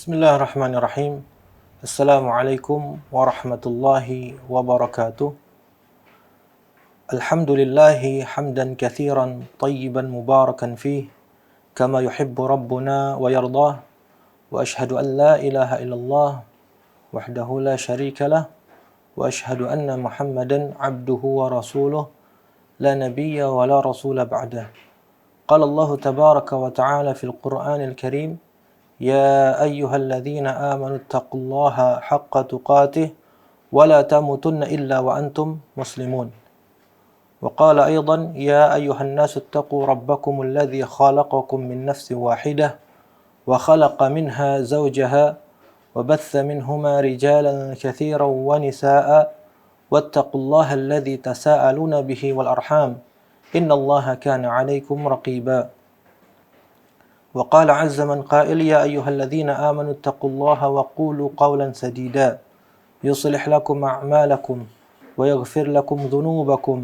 Bismillahirrahmanirrahim. Assalamualaikum warahmatullahi wabarakatuh. Alhamdulillahi hamdan kathiran tayyiban mubarakan fih kama yuhibbu rabbuna wa yardah. Wa ashhadu an la ilaha illallah wahdahu la syarika lah wa ashhadu anna Muhammadan abduhu wa rasuluh la nabiyya wa la rasula ba'dah. Qala Allah tabaraka wa ta'ala fil Qur'anil Karim: يا أيها الذين آمنوا اتقوا الله حق تقاته ولا تموتن إلا وأنتم مسلمون. وقال أيضا: يا أيها الناس اتقوا ربكم الذي خلقكم من نفس واحدة وخلق منها زوجها وبث منهما رجالا كثيرا ونساء واتقوا الله الذي تساءلون به والأرحام إن الله كان عليكم رقيبا. وقال عز من قائل: يا أيها الذين آمنوا اتقوا الله وقولوا قولا سديدا يصلح لكم أعمالكم ويغفر لكم ذنوبكم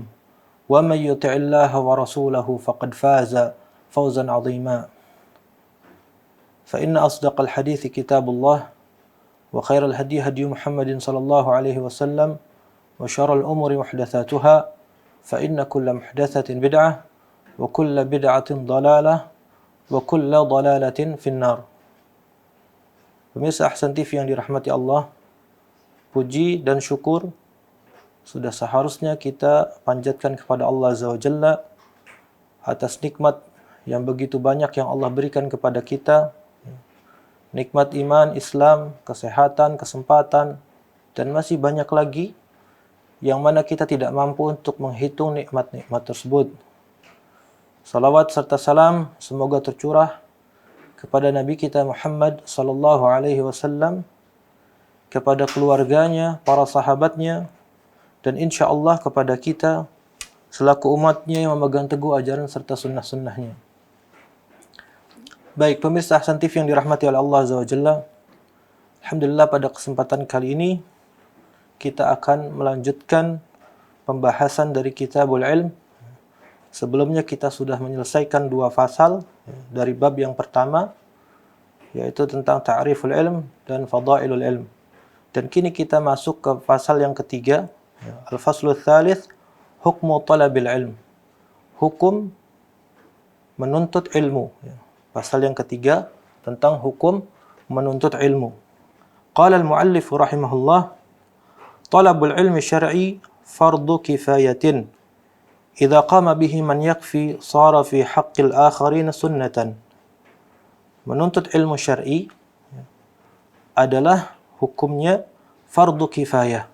ومن يطع الله ورسوله فقد فاز فوزا عظيما. فإن أصدق الحديث كتاب الله وخير الهدي هدي محمد صلى الله عليه وسلم وشر الأمور محدثاتها فإن كل محدثة بدعة وكل بدعة ضلالة wa kulla dalalatin finnar. Pemirsa Ahsan TV yang dirahmati Allah, puji dan syukur sudah seharusnya kita panjatkan kepada Allah Azza wa Jalla atas nikmat yang begitu banyak yang Allah berikan kepada kita. Nikmat iman, Islam, kesehatan, kesempatan, dan masih banyak lagi yang mana kita tidak mampu untuk menghitung nikmat-nikmat tersebut. Salawat serta salam semoga tercurah kepada Nabi kita Muhammad sallallahu alaihi wasallam, kepada keluarganya, para sahabatnya, dan insya Allah kepada kita selaku umatnya yang memegang teguh ajaran serta sunnah-sunnahnya. Baik, pemirsa Ahsan TV yang dirahmati oleh Allah Azza wa Jalla, alhamdulillah pada kesempatan kali ini kita akan melanjutkan pembahasan dari Kitabul Ilm. Sebelumnya kita sudah menyelesaikan 2 fasal dari bab yang pertama, yaitu tentang ta'riful ilm dan fadailul ilm. Dan kini kita masuk ke fasal yang ketiga, al-faslul tsalits, hukmu talabil ilm. Hukum menuntut ilmu. Pasal yang ketiga tentang hukum menuntut ilmu. Qala al-muallif rahimahullah: talabul ilmi syar'i fardu kifayatin. Idza qama bihi man yakfi sara fi haqqil akharin sunnatan. Menuntut ilmu syar'i adalah hukumnya fardu kifayah.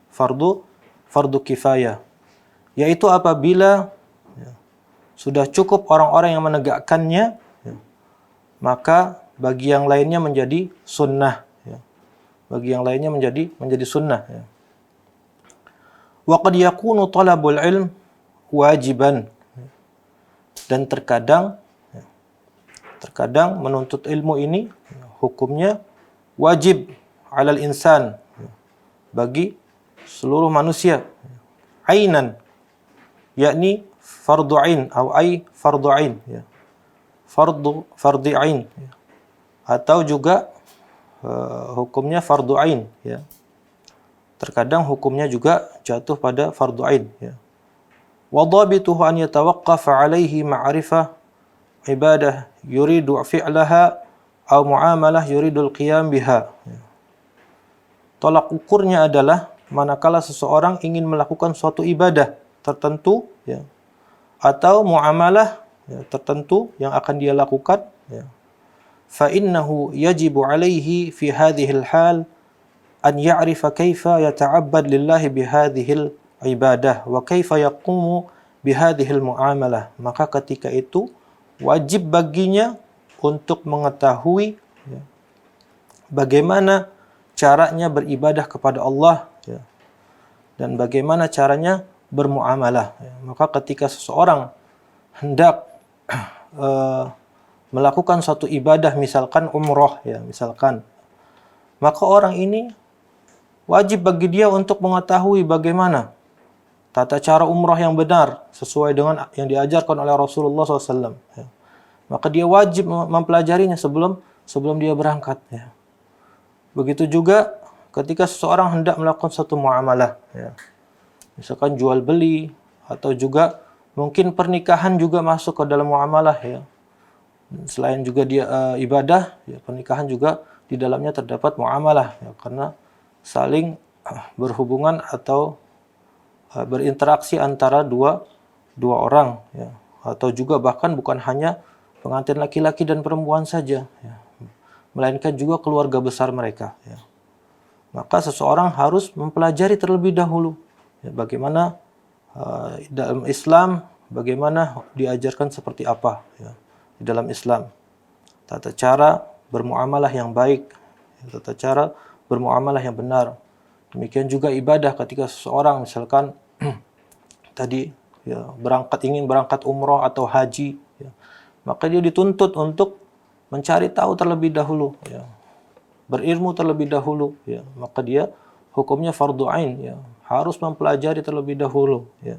Fardu kifayah, yaitu apabila sudah cukup orang-orang yang menegakkannya, maka bagi yang lainnya menjadi sunnah. Bagi yang lainnya menjadi sunnah. Wa qad yakunu talabul ilm wajiban, dan terkadang menuntut ilmu ini hukumnya wajib alal insan, bagi seluruh manusia, ainan, yakni fardu ain atau fardu ain, fardu ain, atau juga hukumnya fardu ain, terkadang hukumnya juga jatuh pada fardu ain, وضابطه أن يتوقف عليه معرفة عبادة يريد فعلها أو معاملة يريد القيام بها. Tolak ukurnya adalah manakala seseorang ingin melakukan suatu ibadah tertentu, atau muamalah tertentu yang akan dia lakukan, فإنه يجب عليه في هذه الحال أن يعرف كيف يتعبد لله بهذه ibadah wa kaifa yaqumu bihadhil muamalah. Maka ketika itu wajib baginya untuk mengetahui bagaimana caranya beribadah kepada Allah, dan bagaimana caranya bermuamalah. Maka ketika seseorang hendak melakukan suatu ibadah, misalkan umroh, maka orang ini wajib bagi dia untuk mengetahui bagaimana tata cara umrah yang benar sesuai dengan yang diajarkan oleh Rasulullah SAW. Maka dia wajib mempelajarinya sebelum dia berangkat. Begitu juga ketika seseorang hendak melakukan suatu muamalah, ya. Misalkan jual beli, atau juga mungkin pernikahan juga masuk ke dalam muamalah, ya. Selain juga dia ibadah, ya, pernikahan juga di dalamnya terdapat muamalah, ya, karena saling berhubungan atau berinteraksi antara dua orang, ya. Atau juga bahkan bukan hanya pengantin laki-laki dan perempuan saja, ya, melainkan juga keluarga besar mereka, ya. Maka seseorang harus mempelajari terlebih dahulu, ya, bagaimana dalam Islam, bagaimana diajarkan seperti apa, ya, di dalam Islam, tata cara bermuamalah yang baik, tata cara bermuamalah yang benar. Demikian juga ibadah ketika seseorang misalkan tadi, ya, ingin berangkat umroh atau haji, ya, maka dia dituntut untuk mencari tahu terlebih dahulu, ya, berilmu terlebih dahulu, ya, maka dia hukumnya fardu ain, ya, harus mempelajari terlebih dahulu, ya.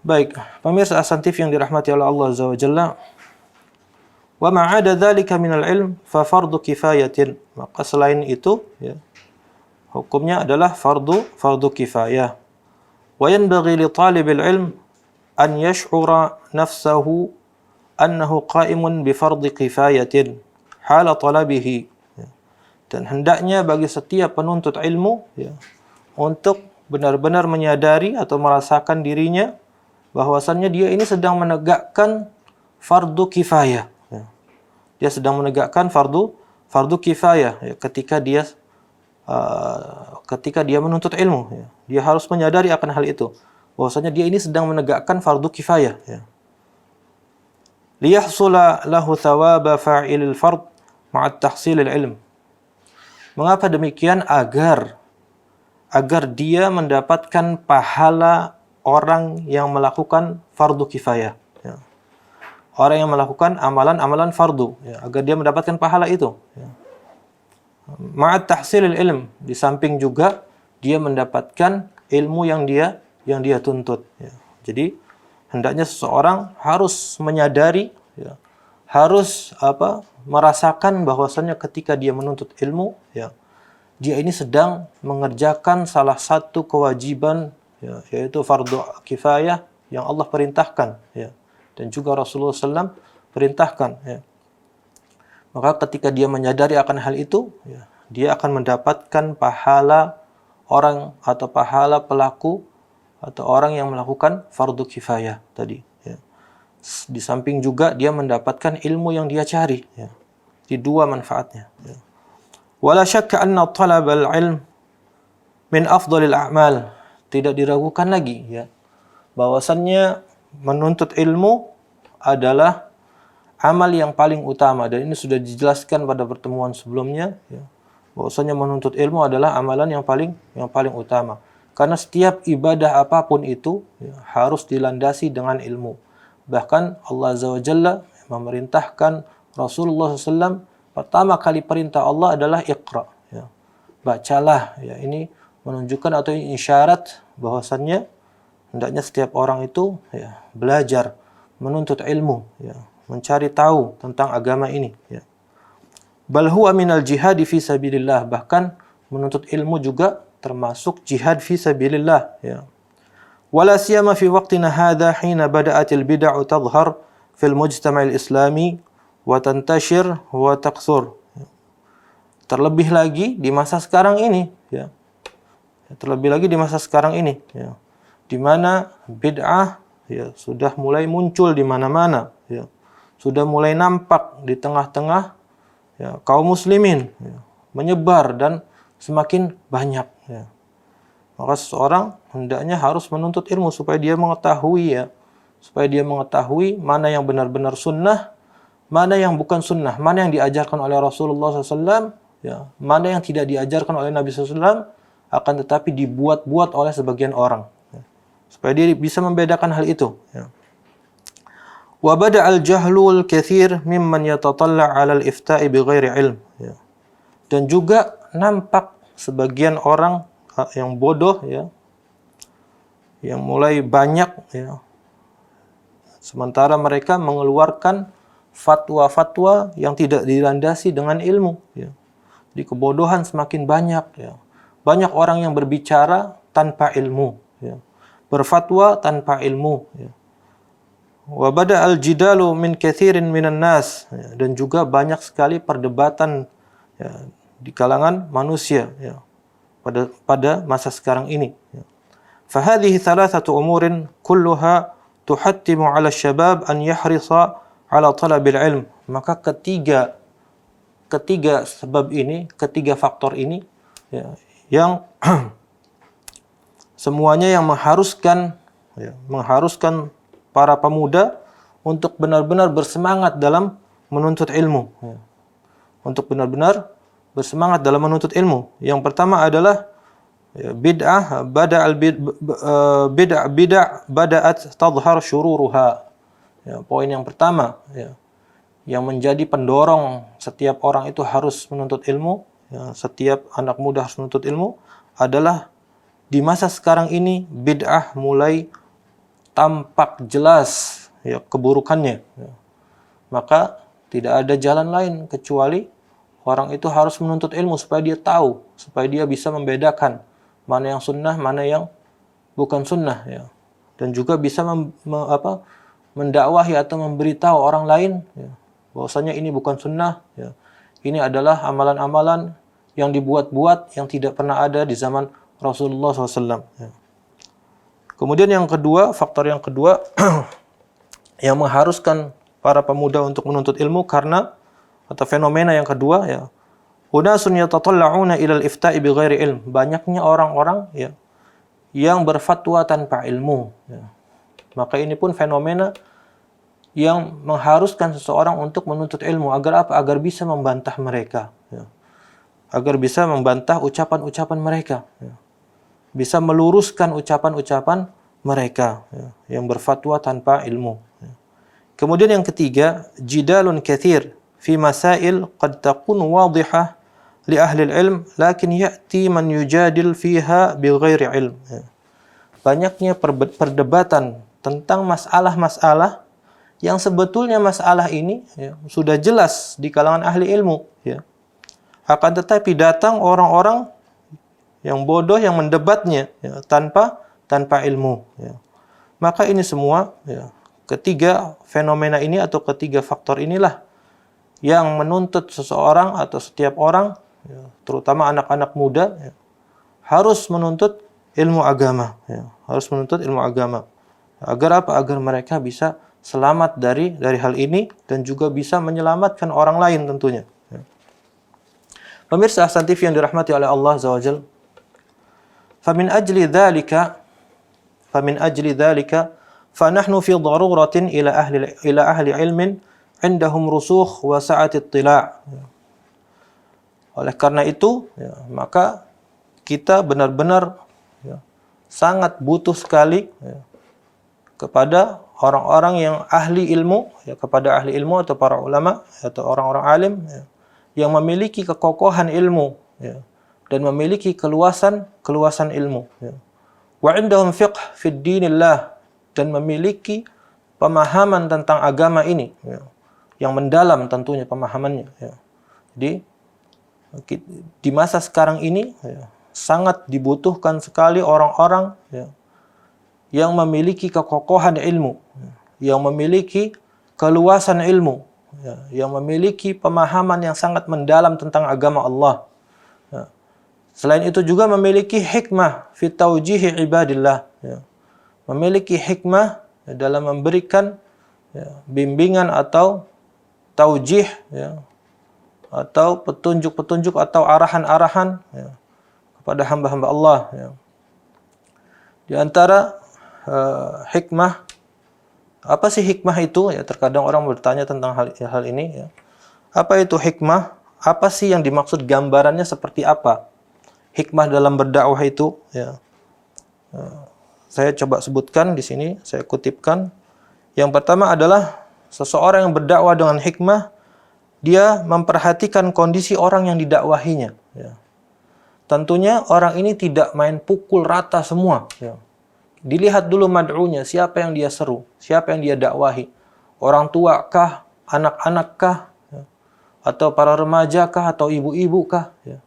Baik, pemirsa Hasan TV yang dirahmati oleh Allah Azza wa Jalla, wa ma'ada dzalika minal ilm fa fardu kifayatin, maka selain itu, ya, hukumnya adalah fardu kifayah. Wa yanbaghi li talibil ilm an yash'ura nafsahu annahu qa'imun bi fardi kifayatin hala talabihi. Dan hendaknya bagi setiap penuntut ilmu, ya, untuk benar-benar menyadari atau merasakan dirinya bahwasannya dia ini sedang menegakkan fardu kifayah, ya. Dia sedang menegakkan fardu kifayah, ya, ketika dia menuntut ilmu, ya. Dia harus menyadari akan hal itu, bahwasanya dia ini sedang menegakkan fardu kifayah, ya. Liyahsula lahu thawaba fa'ilil fard ma'at tahsilil ilm. Mengapa demikian? Agar dia mendapatkan pahala orang yang melakukan fardu kifayah, ya. Orang yang melakukan amalan-amalan fardu, ya, agar dia mendapatkan pahala itu, ya. Ma'at tahsilil ilm, di samping juga dia mendapatkan ilmu yang dia tuntut, ya. Jadi hendaknya seseorang harus menyadari, ya, harus merasakan bahwasannya ketika dia menuntut ilmu, ya, dia ini sedang mengerjakan salah satu kewajiban, ya, yaitu fardu kifayah yang Allah perintahkan, ya, dan juga Rasulullah SAW perintahkan, ya. Maka ketika dia menyadari akan hal itu, ya, dia akan mendapatkan pahala orang atau pahala pelaku atau orang yang melakukan fardu kifayah tadi, ya. Di samping juga dia mendapatkan ilmu yang dia cari, ya. Di dua manfaatnya, ya. Wala syakka anna talabal ilm min afdalil a'mal. Tidak diragukan lagi, ya, bahwasannya menuntut ilmu adalah amal yang paling utama, dan ini sudah dijelaskan pada pertemuan sebelumnya, ya, bahwasanya menuntut ilmu adalah amalan yang paling utama. Karena setiap ibadah apapun itu, ya, harus dilandasi dengan ilmu. Bahkan Allah Azza wa Jalla memerintahkan Rasulullah SAW, pertama kali perintah Allah adalah iqra, ya, bacalah, ya. Ini menunjukkan atau isyarat bahwasannya hendaknya setiap orang itu, ya, belajar, menuntut ilmu, ya, mencari tahu tentang agama ini, ya. Bal huwa minal jihad fi sabilillah, bahkan menuntut ilmu juga termasuk jihad fi sabilillah, ya. Wala siyama fi waqtina hadha hina bada'atil bid'ah tadhhar fil mujtama'il islami wa tantashir wa taqsur. Terlebih lagi di masa sekarang ini, ya. Terlebih lagi di masa sekarang ini, ya, di mana bid'ah, ya, sudah mulai muncul di mana-mana, ya. Sudah mulai nampak di tengah-tengah, ya, kaum muslimin, ya, menyebar dan semakin banyak, ya. Maka seseorang hendaknya harus menuntut ilmu supaya dia mengetahui, ya, supaya dia mengetahui mana yang benar-benar sunnah, mana yang bukan sunnah, mana yang diajarkan oleh Rasulullah SAW, ya, mana yang tidak diajarkan oleh Nabi SAW, akan tetapi dibuat-buat oleh sebagian orang, ya, supaya dia bisa membedakan hal itu, ya. Wa bada al-jahlul katsir mimman yatatalla 'ala al-ifta'i bighairi ilm, ya. Dan juga nampak sebagian orang yang bodoh, ya, yang mulai banyak, ya, sementara mereka mengeluarkan fatwa-fatwa yang tidak dilandasi dengan ilmu, ya. Di kebodohan semakin banyak, ya. Banyak orang yang berbicara tanpa ilmu, ya. Berfatwa tanpa ilmu, ya. Wa bada al-jidalu min katsirin minan nas, ya. Dan juga banyak sekali perdebatan, ya, di kalangan manusia, ya, pada masa sekarang ini, ya. Fahadhihi thalathatu umurin kulluha tuhattimu 'ala syabab an yahrisa 'ala talabil ilm. Maka ketiga sebab ini, ketiga faktor ini, ya, yang semuanya yang mengharuskan, ya, mengharuskan para pemuda untuk benar-benar bersemangat dalam menuntut ilmu, ya. Untuk benar-benar bersemangat dalam menuntut ilmu. Yang pertama adalah, ya, bid'ah bada'at tadhhar syururuha. Ya, poin yang pertama, ya, yang menjadi pendorong setiap orang itu harus menuntut ilmu, ya, setiap anak muda harus menuntut ilmu, adalah di masa sekarang ini bid'ah mulai tampak jelas, ya, keburukannya, ya. Maka tidak ada jalan lain kecuali orang itu harus menuntut ilmu supaya dia tahu, supaya dia bisa membedakan mana yang sunnah, mana yang bukan sunnah, ya. Dan juga bisa mendakwahi atau memberitahu orang lain, ya, bahwasanya ini bukan sunnah, ya. Ini adalah amalan-amalan yang dibuat-buat, yang tidak pernah ada di zaman Rasulullah SAW, ya. Kemudian yang kedua, faktor yang kedua yang mengharuskan para pemuda untuk menuntut ilmu karena, atau fenomena yang kedua, ya, unasun yatatalla'una ilal ifta'i bighairi ilm. Banyaknya orang-orang, ya, yang berfatwa tanpa ilmu, ya. Maka ini pun fenomena yang mengharuskan seseorang untuk menuntut ilmu. Agar apa? Agar bisa membantah mereka, ya. Agar bisa membantah ucapan-ucapan mereka, ya. Bisa meluruskan ucapan-ucapan mereka, ya, yang berfatwa tanpa ilmu, ya. Kemudian yang ketiga, jidalun katsir fi masail qad takun wadihah li ahli ilm lakin ya'ti man yujadil fiha bighairi ilm, ya. Banyaknya perdebatan tentang masalah-masalah yang sebetulnya masalah ini, ya, sudah jelas di kalangan ahli ilmu, ya. Akan tetapi datang orang-orang yang bodoh yang mendebatnya, ya, tanpa ilmu, ya. Maka ini semua, ya, ketiga fenomena ini atau ketiga faktor inilah yang menuntut seseorang atau setiap orang, ya, terutama anak-anak muda, ya, harus menuntut ilmu agama, ya, harus menuntut ilmu agama. Agar apa? Agar mereka bisa selamat dari hal ini dan juga bisa menyelamatkan orang lain tentunya, ya. Pemirsa Ahsan TV yang dirahmati oleh Allah Azza wa Jalla, famin ajli dzalika فنحن في ضرورة إلى أهل علم عندهم رسوخ وسعة اطلاع. Oleh karena itu, ya, maka kita benar-benar, ya, sangat butuh sekali, ya, kepada orang-orang yang ahli ilmu, ya, kepada ahli ilmu atau para ulama atau orang-orang alim, ya, yang memiliki kekokohan ilmu, ya, dan memiliki keluasan ilmu, ya. Wa indahum fiqh fid dinillah, dan memiliki pemahaman tentang agama ini, ya, yang mendalam tentunya pemahamannya, ya. Jadi di masa sekarang ini, ya, sangat dibutuhkan sekali orang-orang, ya, yang memiliki kekokohan ilmu, ya, yang memiliki keluasan ilmu, ya, yang memiliki pemahaman yang sangat mendalam tentang agama Allah, ya. Selain itu juga memiliki hikmah fi taujihi ibadillah, ya, memiliki hikmah, ya, dalam memberikan, ya, bimbingan atau taujih, ya, atau petunjuk-petunjuk atau arahan-arahan, ya, kepada hamba-hamba Allah, ya. Di antara hikmah, apa sih hikmah itu? Ya, terkadang orang bertanya tentang hal ini, ya. Apa itu hikmah? Apa sih yang dimaksud, gambarannya seperti apa? Hikmah dalam berdakwah itu, ya. Saya coba sebutkan di sini, saya kutipkan. Yang pertama adalah seseorang yang berdakwah dengan hikmah, dia memperhatikan kondisi orang yang didakwahinya, ya. Tentunya orang ini tidak main pukul rata semua, ya. Dilihat dulu mad'unya, siapa yang dia seru, siapa yang dia dakwahi. Orang tua kah, anak-anak kah, ya. atau para remaja kah, atau ibu-ibu kah, ya.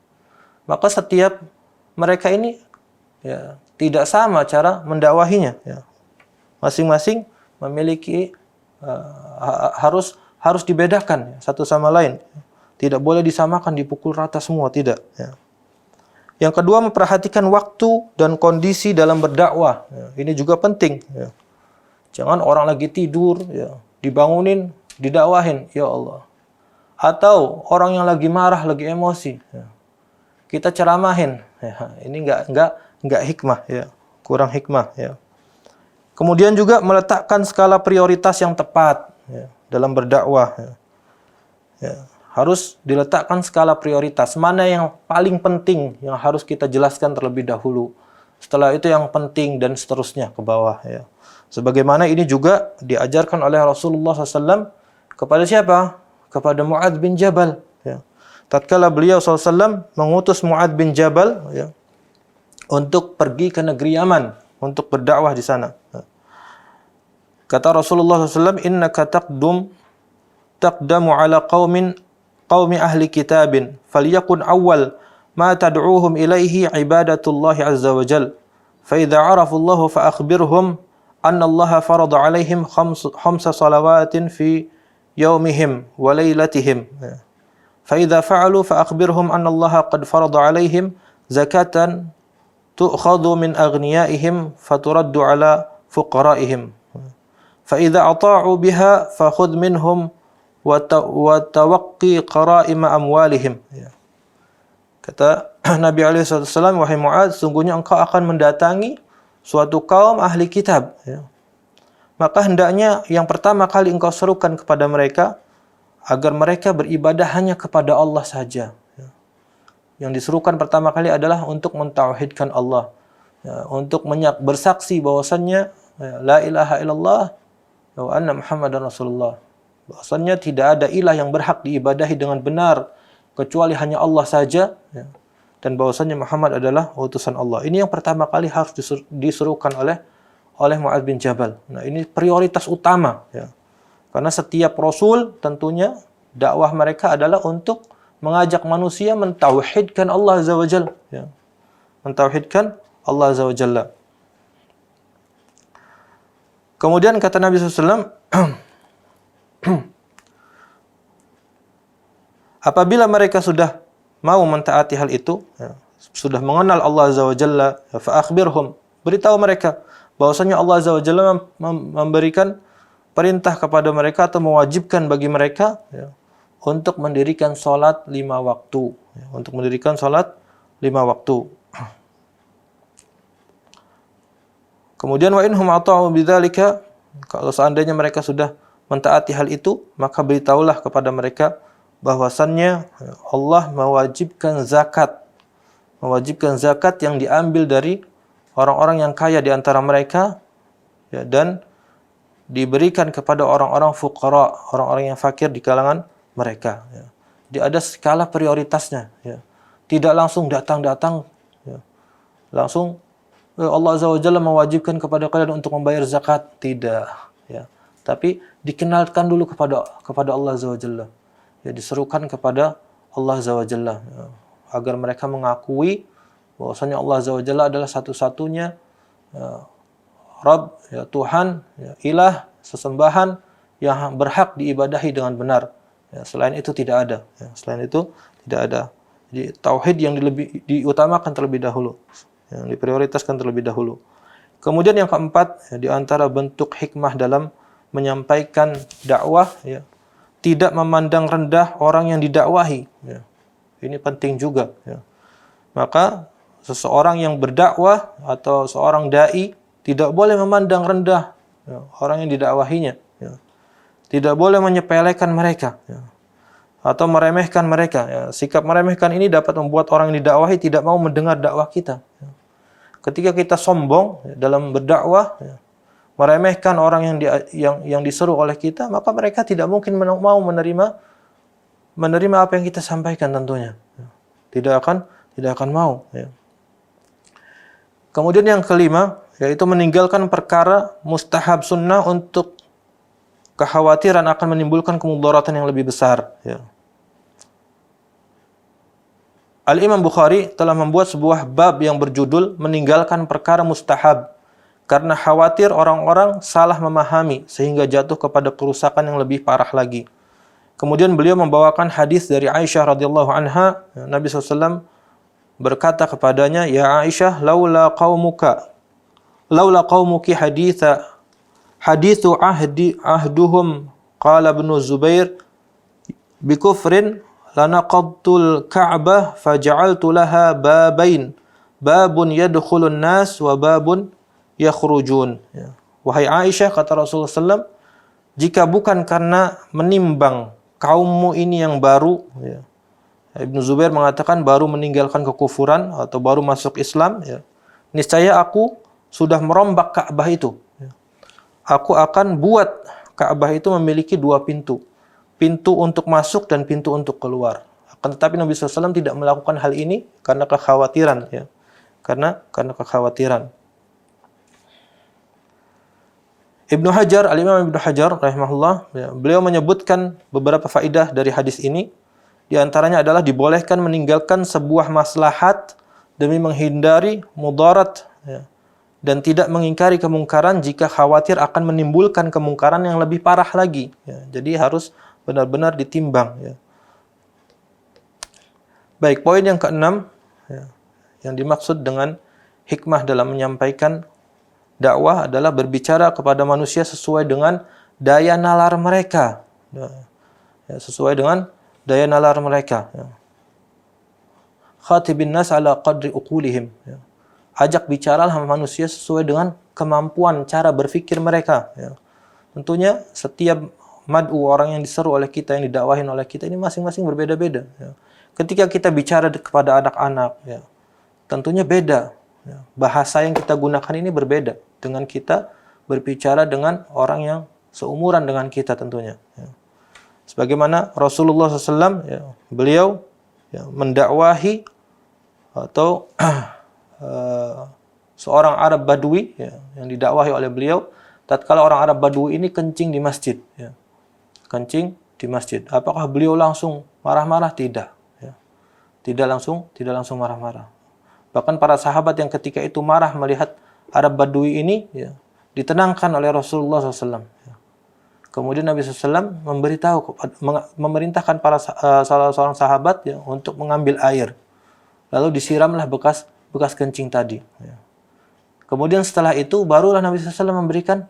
Maka setiap mereka ini ya tidak sama cara mendakwahinya, ya. Masing-masing memiliki harus dibedakan, ya, satu sama lain. Tidak boleh disamakan, dipukul rata semua, tidak, ya. Yang kedua, memperhatikan waktu dan kondisi dalam berdakwah. Ya, ini juga penting. Ya. Jangan orang lagi tidur, ya, dibangunin, didakwahin, ya Allah. Atau orang yang lagi marah, lagi emosi, ya, kita ceramahin. Ya, ini enggak hikmah, ya, kurang hikmah. Ya. Kemudian juga meletakkan skala prioritas yang tepat, ya, dalam berdakwah. Ya. Ya. Harus diletakkan skala prioritas. Mana yang paling penting yang harus kita jelaskan terlebih dahulu. Setelah itu yang penting dan seterusnya ke bawah. Ya. Sebagaimana ini juga diajarkan oleh Rasulullah SAW kepada siapa? Kepada Mu'adz bin Jabal. Ya. Tatkala beliau SAW mengutus Mu'adz bin Jabal, ya, untuk pergi ke negeri Yaman untuk berdakwah di sana. Ya. Kata Rasulullah SAW, innaka taqdamu ala qaumi ahli kitabin falyakun awal ma tad'uuhum ilaihi ibadatullahi azza wa jal fa idza arafu Allah fa akhbirhum anna Allah farada alaihim khamsa salawatin fi yaumihim wa lailatihim fa idza fa'alu fa akhbirhum anna Allah qad farada alaihim zakatan tu'khadhu min aghniyaihim faturaddu ala fuqaraihim fa idza ata'u biha fa khudh minhum wa tawaqqi qara'ima amwalihim. Ya. Kata Nabi SAW, wahai Mu'adz, sungguhnya engkau akan mendatangi suatu kaum ahli kitab. Ya. Maka hendaknya yang pertama kali engkau serukan kepada mereka agar mereka beribadah hanya kepada Allah saja. Ya. Yang diserukan pertama kali adalah untuk mentauhidkan Allah, ya, untuk bersaksi bahwasannya ya, la ilaha illallah wa anna Muhammadan Rasulullah. Bahwasannya tidak ada ilah yang berhak diibadahi dengan benar kecuali hanya Allah saja, ya. Dan bahwasannya Muhammad adalah utusan Allah. Ini yang pertama kali harus diserukan oleh Mu'adz bin Jabal. Nah, ini prioritas utama, ya. Karena setiap rasul tentunya dakwah mereka adalah untuk mengajak manusia mentauhidkan Allah Azza wa Jalla, ya. Mentauhidkan Allah Azza wa Jalla. Kemudian kata Nabi SAW, apabila mereka sudah mau mentaati hal itu, ya, sudah mengenal Allah Azza wa Jalla, ya, fa akhbirhum, beritahu mereka bahwasanya Allah Azza wa Jalla memberikan perintah kepada mereka atau mewajibkan bagi mereka, ya, untuk mendirikan salat 5 waktu, ya, untuk mendirikan salat 5 waktu. Kemudian wa inhum ata'u bidzalika, kalau seandainya mereka sudah mentaati hal itu, maka beritahulah kepada mereka bahwasannya Allah mewajibkan zakat yang diambil dari orang-orang yang kaya di antara mereka, ya, dan diberikan kepada orang-orang fuqara, orang-orang yang fakir di kalangan mereka, ya. Jadi ada skala prioritasnya, ya. Tidak langsung datang, ya, langsung Allah Azza wa Jalla mewajibkan kepada kalian untuk membayar zakat, tidak, ya. Tapi dikenalkan dulu kepada Allah Azza wa Jalla. Ya, diserukan kepada Allah Azza wa Jalla, ya, agar mereka mengakui bahwasanya Allah Azza wa Jalla adalah satu-satunya, ya, Rabb, ya, Tuhan, ya, ilah, sesembahan yang berhak diibadahi dengan benar. Ya, selain itu tidak ada. Ya, selain itu tidak ada. Jadi tauhid yang diutamakan terlebih dahulu, yang diprioritaskan terlebih dahulu. Kemudian yang keempat, ya, di antara bentuk hikmah dalam menyampaikan dakwah, ya, tidak memandang rendah orang yang didakwahi, ya. Ini penting juga, ya. Maka seseorang yang berdakwah atau seorang dai tidak boleh memandang rendah, ya, orang yang didakwahinya, ya. Tidak boleh menyepelekan mereka, ya, atau meremehkan mereka, ya. Sikap meremehkan ini dapat membuat orang yang didakwahi tidak mau mendengar dakwah kita, ya. Ketika kita sombong, ya, dalam berdakwah, ya, meremehkan orang yang diseru oleh kita, maka mereka tidak mungkin mau menerima apa yang kita sampaikan tentunya. Tidak akan mau, ya. Kemudian yang kelima, yaitu meninggalkan perkara mustahab sunnah untuk kekhawatiran akan menimbulkan kemudaratan yang lebih besar, ya. Al-Imam Bukhari telah membuat sebuah bab yang berjudul meninggalkan perkara mustahab karena khawatir orang-orang salah memahami sehingga jatuh kepada kerusakan yang lebih parah lagi. Kemudian beliau membawakan hadis dari Aisyah radhiyallahu anha, Nabi SAW berkata kepadanya, "Ya Aisyah, laula qaumuki hadithu ahduhum qala ibnu Zubair bikufrin lanaqadtul Ka'bah faja'altu laha babain, babun yadkhulun nas wa babun yakhrujun." Ya. Wahai Aisyah, kata Rasulullah SAW, jika bukan karena menimbang kaummu ini yang baru, ya. Ibnu Zubair mengatakan baru meninggalkan kekufuran atau baru masuk Islam, ya. Niscaya aku sudah merombak Ka'bah itu. Ya. Aku akan buat Ka'bah itu memiliki dua pintu. Pintu untuk masuk dan pintu untuk keluar. Akan tetapi Nabi SAW tidak melakukan hal ini karena kekhawatiran, ya. Karena kekhawatiran. Al-Imam Ibnu Hajar rahimahullah, ya, beliau menyebutkan beberapa faidah dari hadis ini. Di antaranya adalah dibolehkan meninggalkan sebuah maslahat demi menghindari mudarat, ya, dan tidak mengingkari kemungkaran jika khawatir akan menimbulkan kemungkaran yang lebih parah lagi. Ya, jadi harus benar-benar ditimbang. Ya. Baik, poin yang keenam, ya, yang dimaksud dengan hikmah dalam menyampaikan dakwah adalah berbicara kepada manusia sesuai dengan daya nalar mereka. Ya, sesuai dengan daya nalar mereka. Ya. Khatibin nas ala qadri uqulihim. Ya. Ajak bicara sama manusia sesuai dengan kemampuan cara berpikir mereka. Ya. Tentunya setiap mad'u, orang yang diseru oleh kita, yang didakwahin oleh kita ini masing-masing berbeda-beda. Ya. Ketika kita bicara kepada anak-anak, ya, tentunya beda. Ya. Bahasa yang kita gunakan ini berbeda dengan kita berbicara dengan orang yang seumuran dengan kita tentunya. Ya. Sebagaimana Rasulullah SAW, ya, beliau, ya, mendakwahi atau seorang Arab Badui, ya, yang didakwahi oleh beliau, tatkala orang Arab Badui ini kencing di masjid. Ya. Kencing di masjid. Apakah beliau langsung marah-marah? Tidak. Ya. Tidak langsung marah-marah. Bahkan para sahabat yang ketika itu marah melihat Arab Badui ini, ya, ditenangkan oleh Rasulullah SAW. Ya. Kemudian Nabi SAW memerintahkan salah seorang sahabat, ya, untuk mengambil air. Lalu disiramlah bekas kencing tadi. Ya. Kemudian setelah itu barulah Nabi SAW memberikan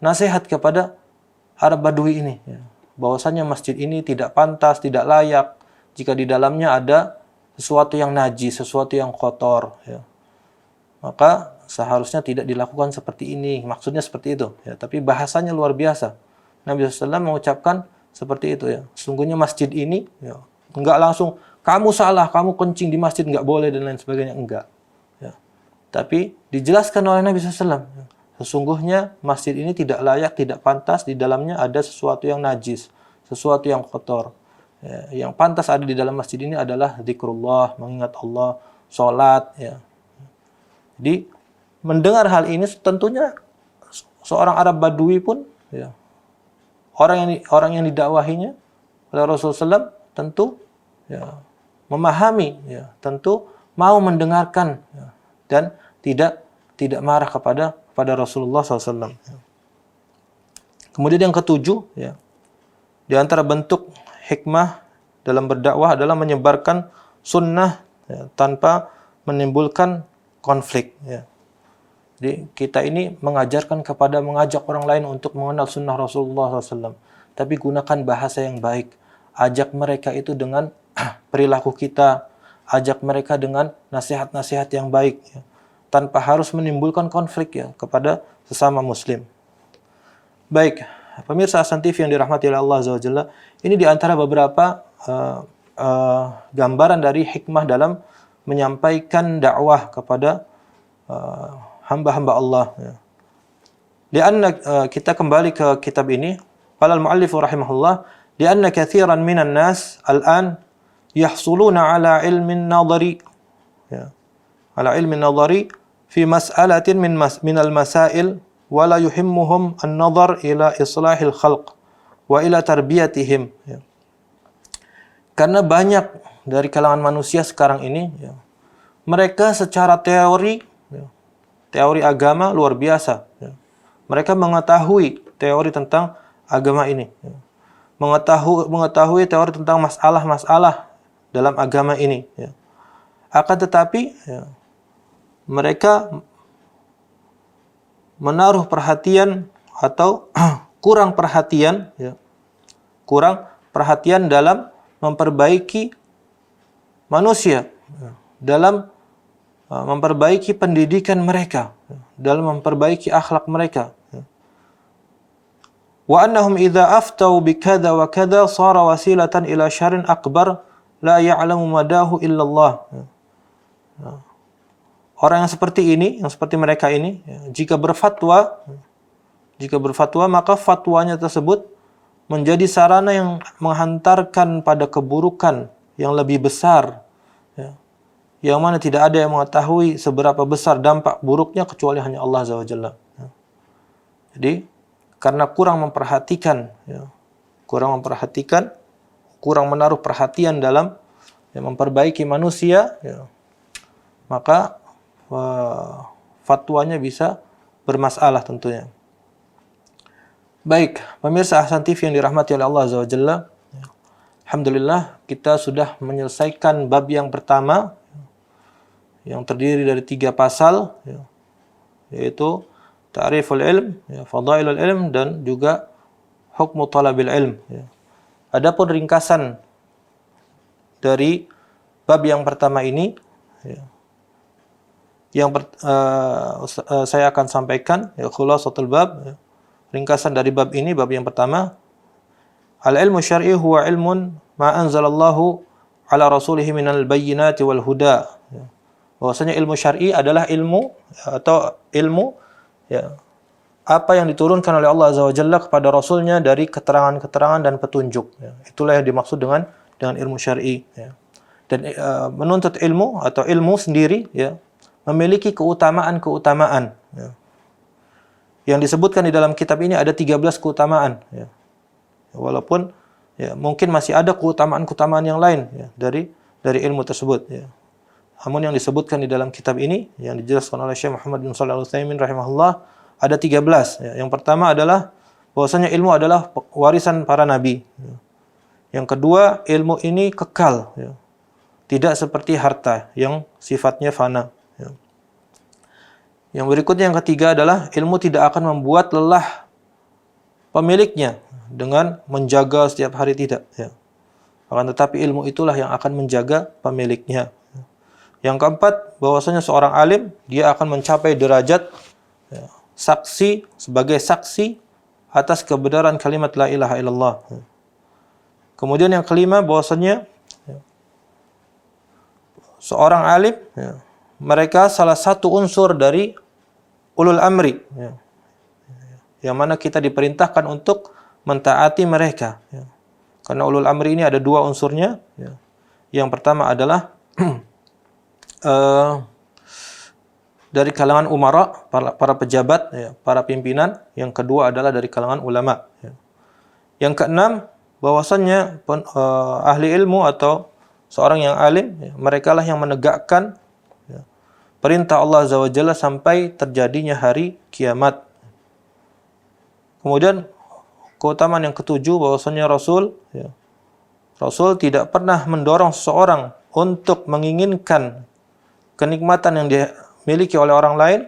nasihat kepada Arab Badui ini, ya, bahwasanya masjid ini tidak pantas, tidak layak jika di dalamnya ada sesuatu yang najis, sesuatu yang kotor. Ya. Maka seharusnya tidak dilakukan seperti ini. Maksudnya seperti itu. Ya. Tapi bahasanya luar biasa. Nabi SAW mengucapkan seperti itu. Ya. Sesungguhnya masjid ini, ya, enggak langsung kamu salah, kamu kencing di masjid enggak boleh dan lain sebagainya, enggak. Ya. Tapi dijelaskan oleh Nabi SAW. Ya. Sesungguhnya masjid ini tidak layak, tidak pantas, di dalamnya ada sesuatu yang najis, sesuatu yang kotor. Ya, yang pantas ada di dalam masjid ini adalah zikrullah, mengingat Allah, sholat. Ya. Jadi mendengar hal ini tentunya seorang Arab Badui pun, ya, orang yang didakwahinya oleh Rasulullah SAW tentu, ya, memahami, ya, tentu mau mendengarkan, ya, dan tidak marah kepada Rasulullah SAW. Kemudian yang ketujuh, ya, di antara bentuk hikmah dalam berdakwah adalah menyebarkan sunnah, ya, tanpa menimbulkan konflik. Ya. Jadi kita ini mengajak orang lain untuk mengenal sunnah Rasulullah SAW. Tapi gunakan bahasa yang baik. Ajak mereka itu dengan perilaku kita. Ajak mereka dengan nasihat-nasihat yang baik. Ya. Tanpa harus menimbulkan konflik, ya, kepada sesama muslim. Baik, pemirsa Hasan TV yang dirahmati oleh Allah Azza wa Jalla, ini di antara beberapa gambaran dari hikmah dalam menyampaikan dakwah kepada hamba-hamba Allah. Ya. Lianna, kita kembali ke kitab ini, qala al-muallif rahimahullah, lianna katsiran minan nas al-an yahsuluna ala ilmin nadhari, ya, ala ilmin nadhari fi mas'alatin min al-masail wa la yuhimmuhum an-nadhar ila islahil khalq wa ila tarbiyatihim. Ya. Karena banyak dari kalangan manusia sekarang ini, ya, mereka secara teori, ya, teori agama luar biasa. Ya. Mereka mengetahui teori tentang agama ini. Ya. Mengetahui teori tentang masalah-masalah dalam agama ini. Ya. Akan tetapi, ya, mereka menaruh perhatian atau kurang perhatian, ya, kurang perhatian dalam memperbaiki manusia, ya, dalam memperbaiki pendidikan mereka, ya, dalam memperbaiki akhlak mereka. Ya. Wa annahum idza aftau bikadza wa kadza sara wasilatan ila syarrin akbar la ya'lamu madahu illallah. Ya. Ya. Orang yang seperti ini, yang seperti mereka ini, ya, jika berfatwa, maka fatwanya tersebut menjadi sarana yang menghantarkan pada keburukan yang lebih besar, ya, yang mana tidak ada yang mengetahui seberapa besar dampak buruknya kecuali hanya Allah Azza wa Jalla. Ya. Jadi, karena kurang memperhatikan, ya, kurang menaruh perhatian dalam, ya, memperbaiki manusia, ya, maka fatwanya bisa bermasalah tentunya. Baik, pemirsa Ahsan TV yang dirahmati oleh Allah Azza wa Jalla. Alhamdulillah, kita sudah menyelesaikan bab yang pertama, yang terdiri dari 3 pasal, ya, yaitu Ta'riful Ilm, ya, Fadailul Ilm, dan juga Hukmu Talabil Ilm. Ya. Adapun ringkasan dari bab yang pertama ini, ya, saya akan sampaikan, ya, khulasatul bab, ya, ringkasan dari bab ini, bab yang pertama, al-ilmu syar'i huwa ilmun ma anzalallahu ala rasulihi minal bayyinati wal huda. Ya. Bahwasanya ilmu syar'i adalah ilmu, atau ilmu, ya, apa yang diturunkan oleh Allah Azza wa Jalla kepada Rasulnya dari keterangan-keterangan dan petunjuk. Ya. Itulah yang dimaksud dengan ilmu syar'i. Ya. Dan menuntut ilmu atau ilmu sendiri, ya, memiliki keutamaan-keutamaan. Ya. Yang disebutkan di dalam kitab ini ada 13 keutamaan. Ya. Walaupun, ya, mungkin masih ada keutamaan-keutamaan yang lain, ya, dari ilmu tersebut. Ya. Namun yang disebutkan di dalam kitab ini, yang dijelaskan oleh Syekh Muhammad bin Shalih Al-Utsaimin rahimahullah, ada 13. Ya. Yang pertama adalah bahwasanya ilmu adalah warisan para nabi. Ya. Yang kedua, ilmu ini kekal. Ya. Tidak seperti harta yang sifatnya fana. Ya. Yang berikutnya, yang ketiga adalah ilmu tidak akan membuat lelah pemiliknya dengan menjaga setiap hari, tidak. Ya. Akan tetapi ilmu itulah yang akan menjaga pemiliknya. Yang keempat, bahwasanya seorang alim, dia akan mencapai derajat, ya, saksi, sebagai saksi atas kebenaran kalimat la ilaha illallah. Ya. Kemudian yang kelima, bahwasanya, ya, seorang alim, ya, mereka salah satu unsur dari ulul amri, ya, yang mana kita diperintahkan untuk mentaati mereka. Ya. Karena ulul amri ini ada 2 unsurnya. Ya. Yang pertama adalah dari kalangan umara, para pejabat, ya, para pimpinan. Yang kedua adalah dari kalangan ulama. Ya. Yang keenam, bahwasannya ahli ilmu atau seorang yang alim, ya, mereka lah yang menegakkan, ya, perintah Allah Azza wa Jalla sampai terjadinya hari kiamat. Kemudian keutamaan yang ketujuh, bahwasanya Rasul, ya, Rasul tidak pernah mendorong seseorang untuk menginginkan kenikmatan yang dimiliki oleh orang lain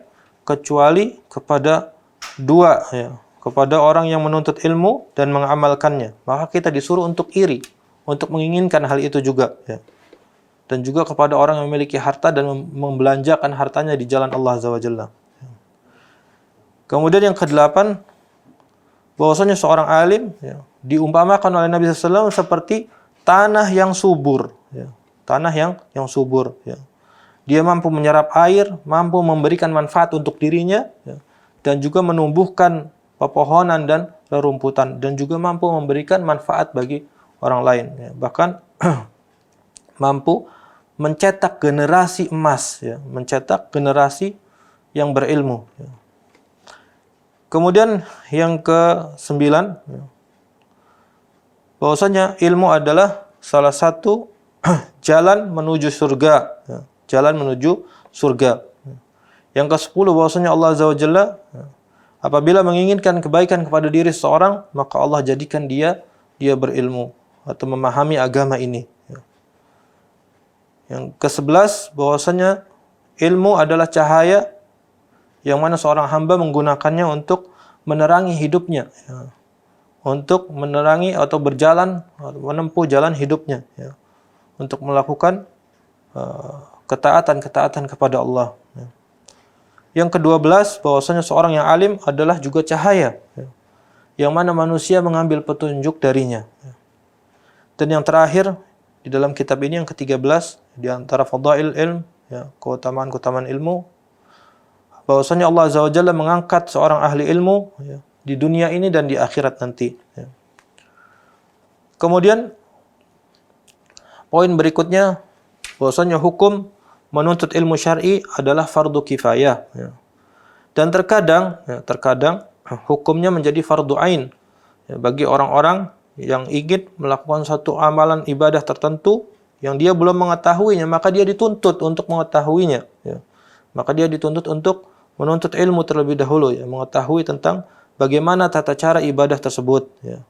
kecuali kepada 2, ya, kepada orang yang menuntut ilmu dan mengamalkannya. Maka kita disuruh untuk iri, untuk menginginkan hal itu juga, ya. Dan juga kepada orang yang memiliki harta dan membelanjakan hartanya di jalan Allah Azza wa Jalla. Kemudian yang ke-8, bahwasanya seorang alim, ya, diumpamakan oleh Nabi SAW seperti tanah yang subur, ya. Tanah yang subur, ya. Dia mampu menyerap air, mampu memberikan manfaat untuk dirinya, ya, dan juga menumbuhkan pepohonan dan rerumputan, dan juga mampu memberikan manfaat bagi orang lain, ya. Bahkan mampu mencetak generasi emas, ya, mencetak generasi yang berilmu, ya. Kemudian yang ke-9, ya, bahwasanya ilmu adalah salah satu jalan menuju surga, ya, jalan menuju surga. Yang ke-10 bahwasanya Allah Azza wa Jalla apabila menginginkan kebaikan kepada diri seseorang, maka Allah jadikan dia berilmu atau memahami agama ini. Yang ke-11 bahwasanya ilmu adalah cahaya yang mana seorang hamba menggunakannya untuk menerangi hidupnya, ya. Untuk menerangi atau berjalan, menempuh jalan hidupnya, ya. Untuk melakukan ketaatan kepada Allah. Ya. Yang ke-12 bahwasanya seorang yang alim adalah juga cahaya, ya, yang mana manusia mengambil petunjuk darinya. Ya. Dan yang terakhir di dalam kitab ini yang ke-13 di antara fadail ilm, ya, keutamaan ilmu, bahwasanya Allah Azza wa Jalla mengangkat seorang ahli ilmu, ya, di dunia ini dan di akhirat nanti. Ya. Kemudian poin berikutnya bahwasanya hukum menuntut ilmu syar'i adalah fardu kifayah. Ya. Dan terkadang hukumnya menjadi fardu ain, ya, bagi orang-orang yang ingin melakukan satu amalan ibadah tertentu yang dia belum mengetahuinya, maka dia dituntut untuk mengetahuinya. Ya. Maka dia dituntut untuk menuntut ilmu terlebih dahulu, ya, mengetahui tentang bagaimana tata cara ibadah tersebut. Ya.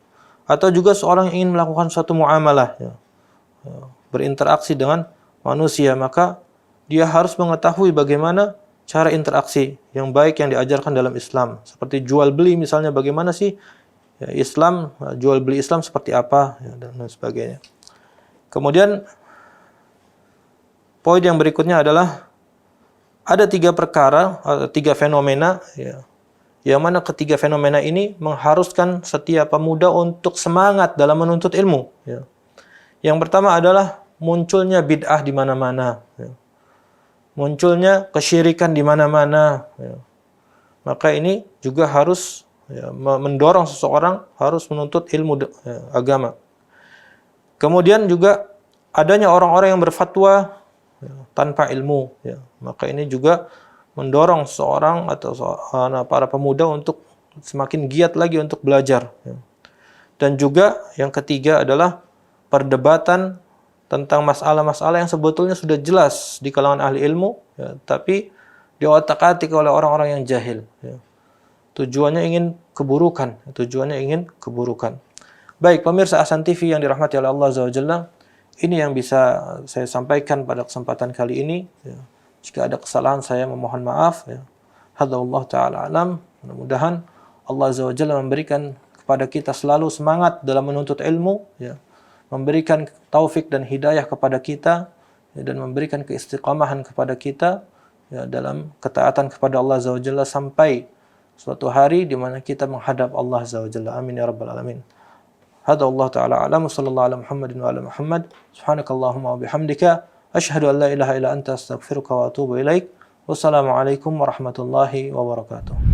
Atau juga seorang yang ingin melakukan suatu muamalah, ya, berinteraksi dengan manusia, maka dia harus mengetahui bagaimana cara interaksi yang baik yang diajarkan dalam Islam. Seperti jual beli misalnya, bagaimana sih, ya, Islam, jual beli Islam seperti apa, ya, dan sebagainya. Kemudian poin yang berikutnya adalah ada 3 perkara, 3 fenomena, ya, yang mana ketiga fenomena ini mengharuskan setiap pemuda untuk semangat dalam menuntut ilmu. Ya. Yang pertama adalah munculnya bid'ah di mana-mana, ya. Munculnya kesyirikan di mana-mana. Ya. Maka ini juga harus, ya, mendorong seseorang harus menuntut ilmu, ya, agama. Kemudian juga adanya orang-orang yang berfatwa, ya, tanpa ilmu. Ya. Maka ini juga mendorong seorang atau para pemuda untuk semakin giat lagi untuk belajar. Ya. Dan juga yang ketiga adalah perdebatan tentang masalah-masalah yang sebetulnya sudah jelas di kalangan ahli ilmu, ya, tapi diotak-atik oleh orang-orang yang jahil. Ya. Tujuannya ingin keburukan. Baik, pemirsa Ahsan TV yang dirahmati oleh Allah Azza wa Jalla, ini yang bisa saya sampaikan pada kesempatan kali ini. Ya. Jika ada kesalahan saya memohon maaf. Ya. Hadza wallahu ta'ala alam. Mudah-mudahan Allah Azza wa Jalla memberikan kepada kita selalu semangat dalam menuntut ilmu, ya, memberikan taufik dan hidayah kepada kita, ya, dan memberikan keistiqamahan kepada kita, ya, dalam ketaatan kepada Allah Azza wa Jalla sampai suatu hari di mana kita menghadap Allah Azza wa Jalla. Amin ya rabbal alamin. Hadza Allah taala alam, sallallahu ala Muhammadin wa ala Muhammad. Subhanakallahumma wa bihamdika asyhadu an la ilaha illa anta astaghfiruka wa atubu ilaik. Wassalamualaikum warahmatullahi wabarakatuh.